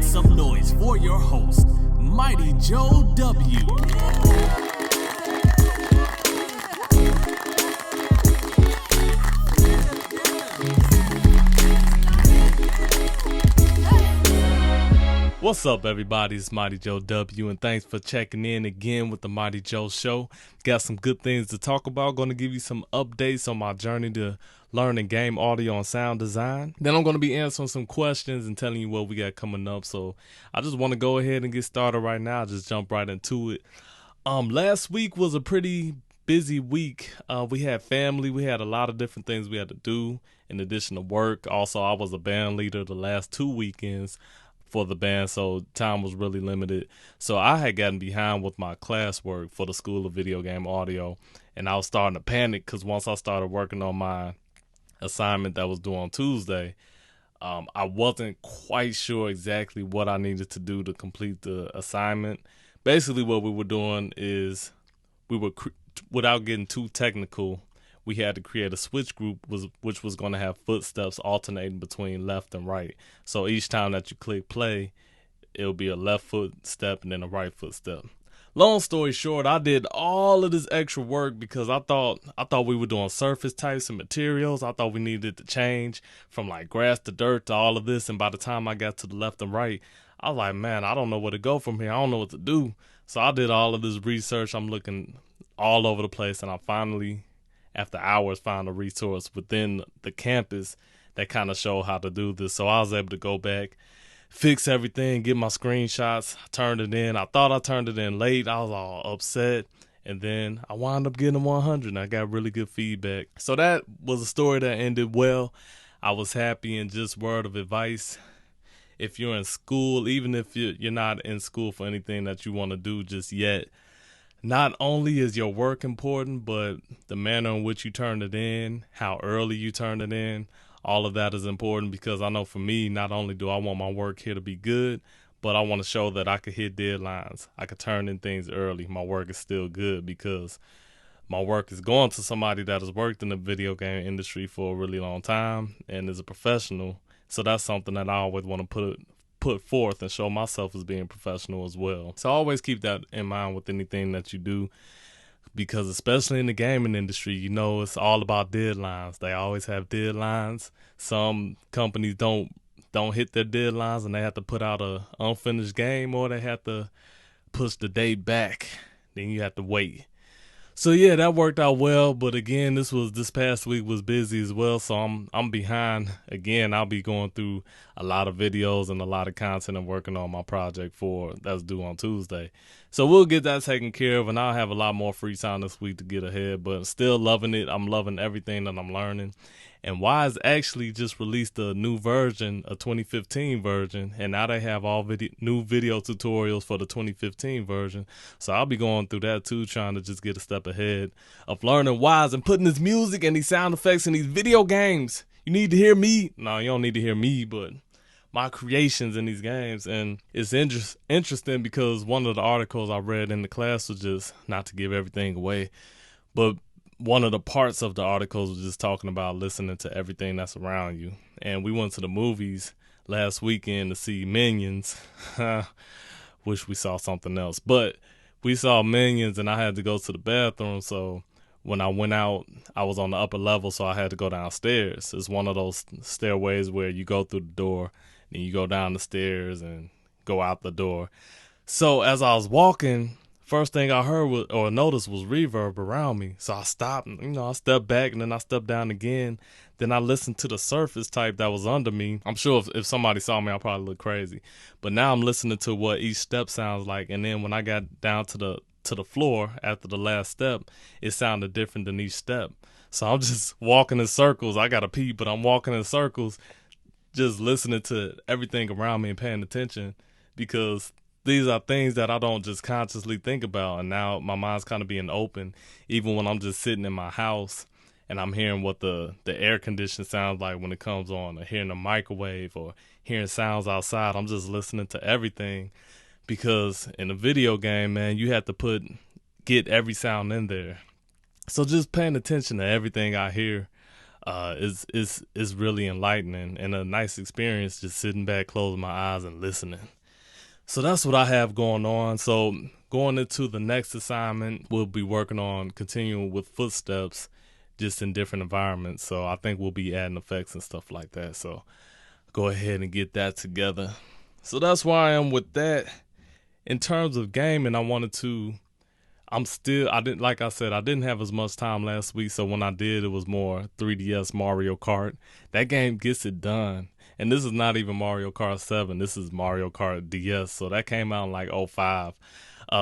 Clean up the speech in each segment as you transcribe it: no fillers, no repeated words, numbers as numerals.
some noise for your host, Mighty Joe W. What's up, everybody? It's Mighty Joe W, and thanks for checking in again with the Mighty Joe Show. Got some good things to talk about. Going to give you some updates on my journey to learning game audio and sound design. Then I'm going to be answering some questions and telling you what we got coming up. So I just want to go ahead and get started right now. Just jump right into it. Last week was a pretty busy week. We had family. We had a lot of different things we had to do in addition to work. Also, I was a band leader the last 2 weekends for the band, so time was really limited. So I had gotten behind with my classwork for the School of Video Game Audio, and I was starting to panic because once I started working on my assignment that was due on Tuesday, I wasn't quite sure exactly what I needed to do to complete the assignment. Basically, what we were doing is without getting too technical, we had to create a switch group which was going to have footsteps alternating between left and right. So each time that you click play, it'll be a left footstep and then a right footstep. Long story short, I did all of this extra work because I thought we were doing surface types and materials. I thought we needed to change from like grass to dirt to all of this. And by the time I got to the left and right, I was like, man, I don't know where to go from here. I don't know what to do. So I did all of this research. I'm looking all over the place, and I finally, after hours, found a resource within the campus that kind of showed how to do this. So I was able to go back, fix everything, get my screenshots, turned it in. I thought I turned it in late. I was all upset. And then I wound up getting 100, and I got really good feedback. So that was a story that ended well. I was happy, and just word of advice, if you're in school, even if you're not in school for anything that you want to do just yet, not only is your work important, but the manner in which you turn it in, how early you turn it in, all of that is important, because I know for me, not only do I want my work here to be good, but I want to show that I could hit deadlines. I could turn in things early. My work is still good because my work is going to somebody that has worked in the video game industry for a really long time and is a professional. So that's something that I always want to put forth and show myself as being professional as well. So always keep that in mind with anything that you do, because especially in the gaming industry, you know, it's all about deadlines. They always have deadlines. Some companies don't hit their deadlines and they have to put out a unfinished game, or they have to push the date back. Then you have to wait. So yeah, that worked out well, but again, this past week was busy as well, so I'm behind. Again, I'll be going through a lot of videos and a lot of content and working on my project that's due on Tuesday. So we'll get that taken care of, and I'll have a lot more free time this week to get ahead, but still loving it. I'm loving everything that I'm learning. And Wwise actually just released a new version, a 2015 version, and now they have all new video tutorials for the 2015 version. So I'll be going through that too, trying to just get a step ahead of learning Wwise and putting this music and these sound effects in these video games. You need to hear me. No, you don't need to hear me, but my creations in these games. And it's interesting because one of the articles I read in the class was, just not to give everything away, but one of the parts of the articles was just talking about listening to everything that's around you. And we went to the movies last weekend to see Minions. Wish we saw something else. But we saw Minions, and I had to go to the bathroom. So when I went out, I was on the upper level, so I had to go downstairs. It's one of those stairways where you go through the door, and you go down the stairs and go out the door. So as I was walking, first thing I heard or noticed was reverb around me. So I stopped, I stepped back, and then I stepped down again. Then I listened to the surface type that was under me. I'm sure if somebody saw me, I'd probably look crazy. But now I'm listening to what each step sounds like. And then when I got down to the floor after the last step, it sounded different than each step. So I'm just walking in circles. I got to pee, but I'm walking in circles, just listening to everything around me and paying attention, because these are things that I don't just consciously think about. And now my mind's kind of being open, even when I'm just sitting in my house and I'm hearing what the air condition sounds like when it comes on, or hearing a microwave, or hearing sounds outside. I'm just listening to everything, because in a video game, man, you have to get every sound in there. So just paying attention to everything I hear is really enlightening and a nice experience, just sitting back, closing my eyes and listening. So that's what I have going on. So going into the next assignment, we'll be working on continuing with footsteps just in different environments. So I think we'll be adding effects and stuff like that. So go ahead and get that together. So that's where I am with that. In terms of gaming, I didn't, like I said, I didn't have as much time last week. So when I did, it was more 3DS Mario Kart. That game gets it done. And this is not even Mario Kart 7. This is Mario Kart DS. So that came out in like '05.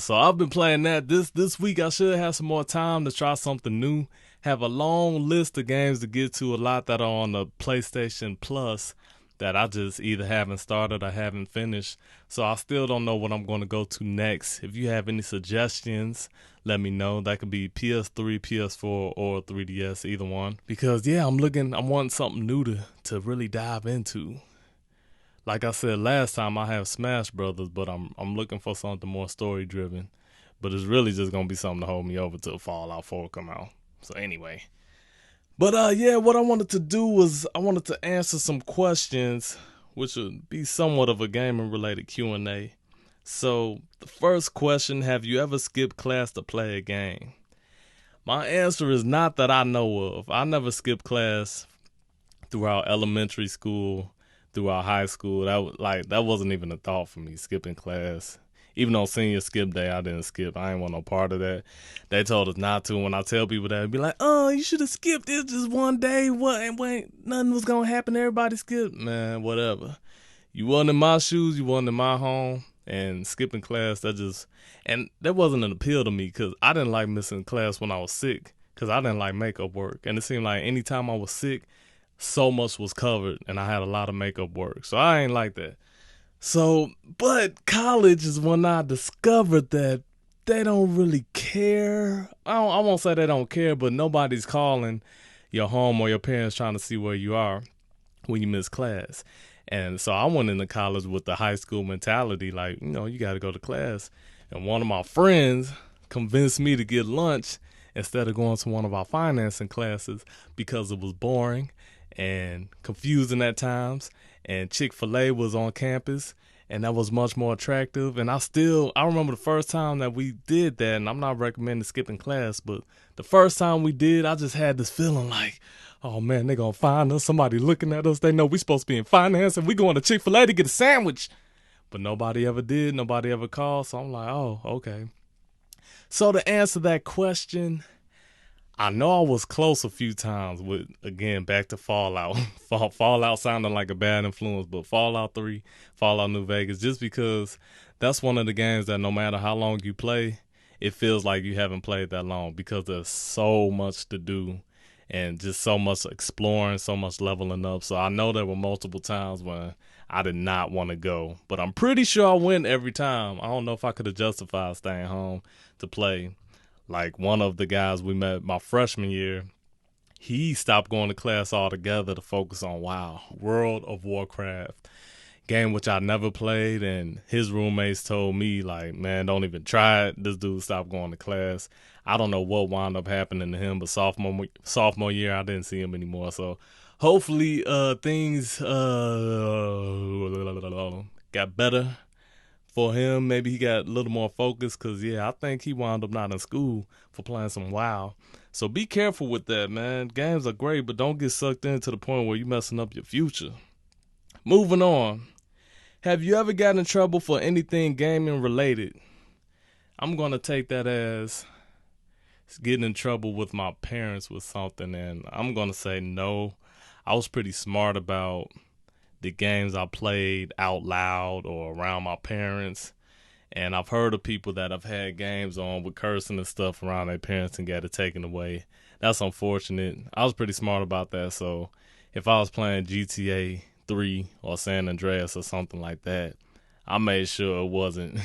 So I've been playing that. This week I should have some more time to try something new. Have a long list of games to get to, a lot that are on the PlayStation Plus that I just either haven't started or haven't finished. So I still don't know what I'm going to go to next. If you have any suggestions, let me know. That could be PS3, PS4, or 3DS, either one. Because yeah, I'm wanting something new to really dive into. Like I said last time, I have Smash Brothers, but I'm looking for something more story driven. But it's really just gonna be something to hold me over till Fallout 4 come out. So anyway. But yeah, what I wanted to do was I wanted to answer some questions, which would be somewhat of a gaming related Q&A. So the first question: have you ever skipped class to play a game? My answer is not that I know of. I never skipped class throughout elementary school, throughout high school. That wasn't even a thought for me, skipping class. Even on senior skip day, I didn't skip. I ain't want no part of that. They told us not to. When I tell people that, it'd be like, "Oh, you should have skipped it just one day. What? And wait, nothing was gonna happen. Everybody skipped, man. Whatever. You wasn't in my shoes. You wasn't in my home. And skipping class, and that wasn't an appeal to me because I didn't like missing class when I was sick because I didn't like makeup work. And it seemed like anytime I was sick, so much was covered and I had a lot of makeup work. So I ain't like that. So, but college is when I discovered that they don't really care. I won't say they don't care, but nobody's calling your home or your parents trying to see where you are when you miss class. And so I went into college with the high school mentality, like, you got to go to class. And one of my friends convinced me to get lunch instead of going to one of our financing classes because it was boring and confusing at times. And Chick-fil-A was on campus, and that was much more attractive. And I remember the first time that we did that, and I'm not recommending skipping class, but the first time we did, I just had this feeling like, oh man, they're going to find us. Somebody looking at us. They know we supposed to be in finance, and we going to Chick-fil-A to get a sandwich. But nobody ever did. Nobody ever called. So I'm like, oh, okay. So to answer that question, I know I was close a few times with, again, back to Fallout. Fallout sounded like a bad influence, but Fallout 3, Fallout New Vegas, just because that's one of the games that no matter how long you play, it feels like you haven't played that long because there's so much to do and just so much exploring, so much leveling up. So I know there were multiple times when I did not want to go, but I'm pretty sure I went every time. I don't know if I could have justified staying home to play. Like one of the guys we met my freshman year, he stopped going to class altogether to focus on WoW, World of Warcraft, game which I never played. And his roommates told me, like, man, don't even try it. This dude stopped going to class. I don't know what wound up happening to him, but sophomore year, I didn't see him anymore. So hopefully things got better for him. Maybe he got a little more focused because, yeah, I think he wound up not in school for playing some WoW. So be careful with that, man. Games are great, but don't get sucked in to the point where you're messing up your future. Moving on. Have you ever gotten in trouble for anything gaming related? I'm going to take that as getting in trouble with my parents with something, and I'm going to say no. I was pretty smart about the games I played out loud or around my parents. And I've heard of people that have had games on with cursing and stuff around their parents and got it taken away. That's unfortunate. I was pretty smart about that. So if I was playing GTA 3 or San Andreas or something like that, I made sure it wasn't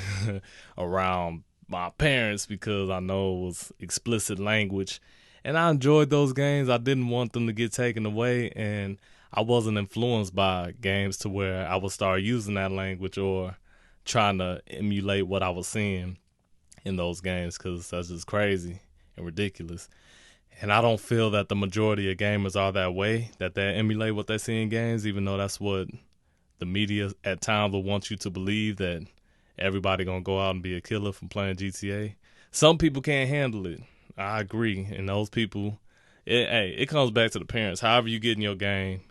around my parents because I know it was explicit language. And I enjoyed those games. I didn't want them to get taken away, and I wasn't influenced by games to where I would start using that language or trying to emulate what I was seeing in those games because that's just crazy and ridiculous. And I don't feel that the majority of gamers are that way, that they emulate what they see in games, even though that's what the media at times will want you to believe, that everybody gonna go out and be a killer from playing GTA. Some people can't handle it. I agree, and those people, it comes back to the parents. However you get in your game,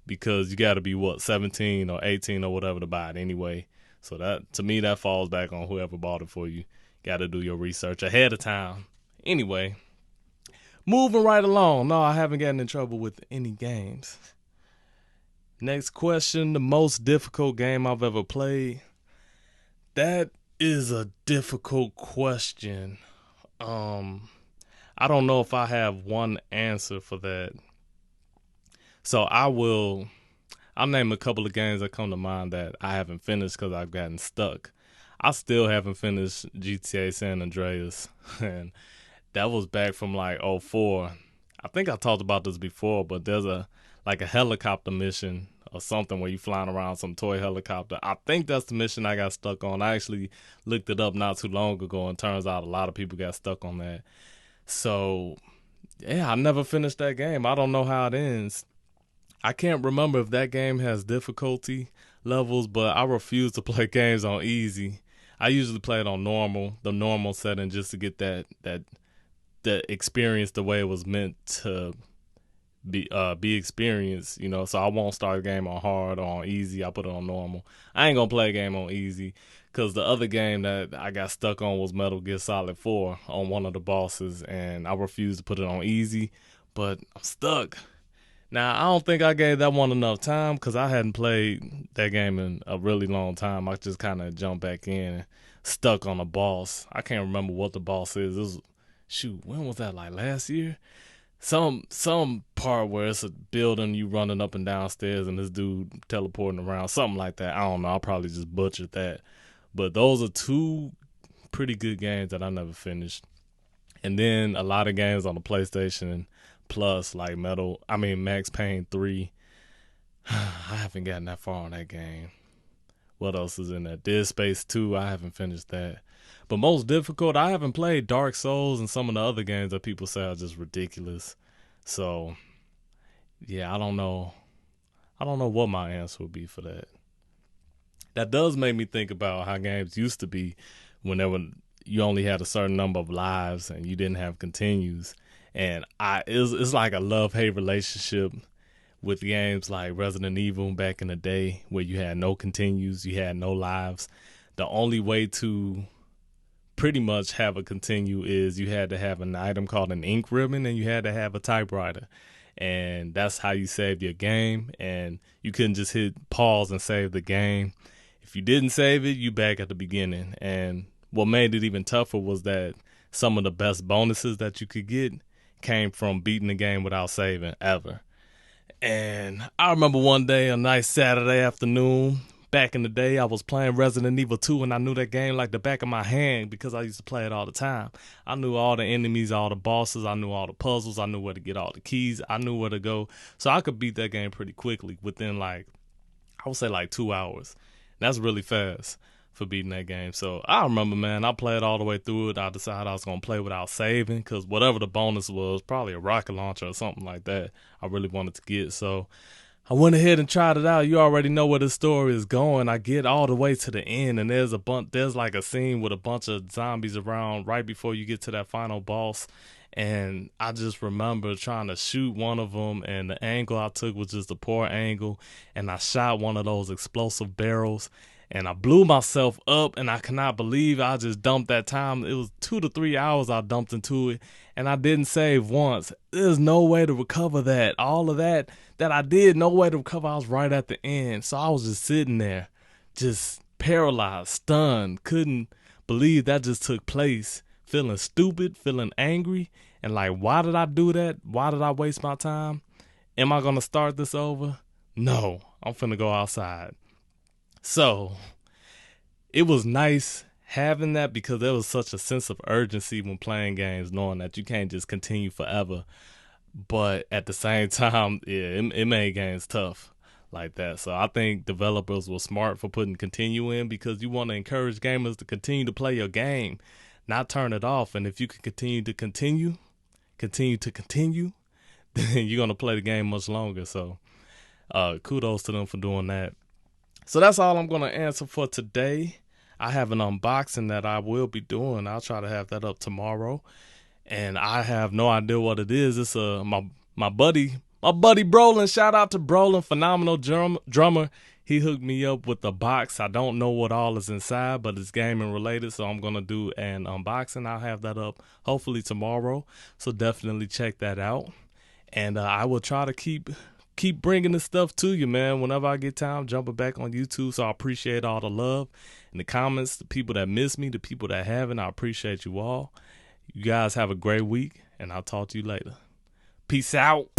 because you got to be 17 or 18 or whatever to buy it anyway. So that, to me, that falls back on whoever bought it for you. Got to do your research ahead of time. Anyway, moving right along. No, I haven't gotten in trouble with any games. Next question: the most difficult game I've ever played. That is a difficult question. I don't know if I have one answer for that. So I'll name a couple of games that come to mind that I haven't finished because I've gotten stuck. I still haven't finished GTA San Andreas, and that was back from like '04. I think I talked about this before, but there's a helicopter mission or something where you flying around some toy helicopter. I think that's the mission I got stuck on. I actually looked it up not too long ago, and turns out a lot of people got stuck on that. So yeah, I never finished that game. I don't know how it ends. I can't remember if that game has difficulty levels, but I refuse to play games on easy. I usually play it on the normal setting, just to get that experience the way it was meant to be experienced, So I won't start a game on hard or on easy. I put it on normal. I ain't gonna play a game on easy because the other game that I got stuck on was Metal Gear Solid 4 on one of the bosses, and I refused to put it on easy, but I'm stuck. Now, I don't think I gave that one enough time because I hadn't played that game in a really long time. I just kind of jumped back in and stuck on a boss. I can't remember what the boss is. It was, when was that? Like last year? Some part where it's a building, you running up and down stairs and this dude teleporting around. Something like that. I don't know. I probably just butchered that. But those are two pretty good games that I never finished. And then a lot of games on the PlayStation Plus, like Max Payne 3. I haven't gotten that far on that game. What else is in there? Dead Space 2, I haven't finished that. But most difficult, I haven't played Dark Souls and some of the other games that people say are just ridiculous. So, yeah, I don't know. I don't know what my answer would be for that. That does make me think about how games used to be whenever you only had a certain number of lives and you didn't have continues. And it's like a love-hate relationship with games like Resident Evil back in the day, where you had no continues, you had no lives. The only way to pretty much have a continue is you had to have an item called an ink ribbon, and you had to have a typewriter. And that's how you saved your game, and you couldn't just hit pause and save the game. If you didn't save it, you back at the beginning. And what made it even tougher was that some of the best bonuses that you could get came from beating the game without saving ever. And I remember one day, a nice Saturday afternoon, back in the day, I was playing Resident Evil 2, and I knew that game like the back of my hand because I used to play it all the time. I knew all the enemies, all the bosses, I knew all the puzzles, I knew where to get all the keys, I knew where to go. So I could beat that game pretty quickly within I would say 2 hours. That's really fast for beating that game. So I remember, man, I played all the way through it. I decided I was going to play without saving because whatever the bonus was, probably a rocket launcher or something like that, I really wanted to get. So I went ahead and tried it out. You already know where the story is going. I get all the way to the end, and there's like a scene with a bunch of zombies around right before you get to that final boss. And I just remember trying to shoot one of them, and the angle I took was just a poor angle, and I shot one of those explosive barrels, and I blew myself up, and I cannot believe I just dumped that time. It was 2 to 3 hours I dumped into it, and I didn't save once. There's no way to recover that. All of that I did, no way to recover. I was right at the end. So I was just sitting there, just paralyzed, stunned, couldn't believe that just took place, feeling stupid, feeling angry, and why did I do that? Why did I waste my time? Am I going to start this over? No, I'm finna go outside. So it was nice having that because there was such a sense of urgency when playing games, knowing that you can't just continue forever. But at the same time, yeah, it made games tough like that. So I think developers were smart for putting continue in because you want to encourage gamers to continue to play your game, not turn it off. And if you can continue, then you're going to play the game much longer. So kudos to them for doing that. So that's all I'm going to answer for today. I have an unboxing that I will be doing. I'll try to have that up tomorrow, and I have no idea what it is. It's my buddy Brolin. Shout out to Brolin, phenomenal drummer. He hooked me up with the box. I don't know what all is inside, but it's gaming related, so I'm gonna do an unboxing. I'll have that up hopefully tomorrow, so definitely check that out. And I will try to keep bringing this stuff to you, man. Whenever I get time, jumping back on YouTube. So I appreciate all the love in the comments, the people that miss me, the people that haven't. I appreciate you all. You guys have a great week, and I'll talk to you later. Peace out.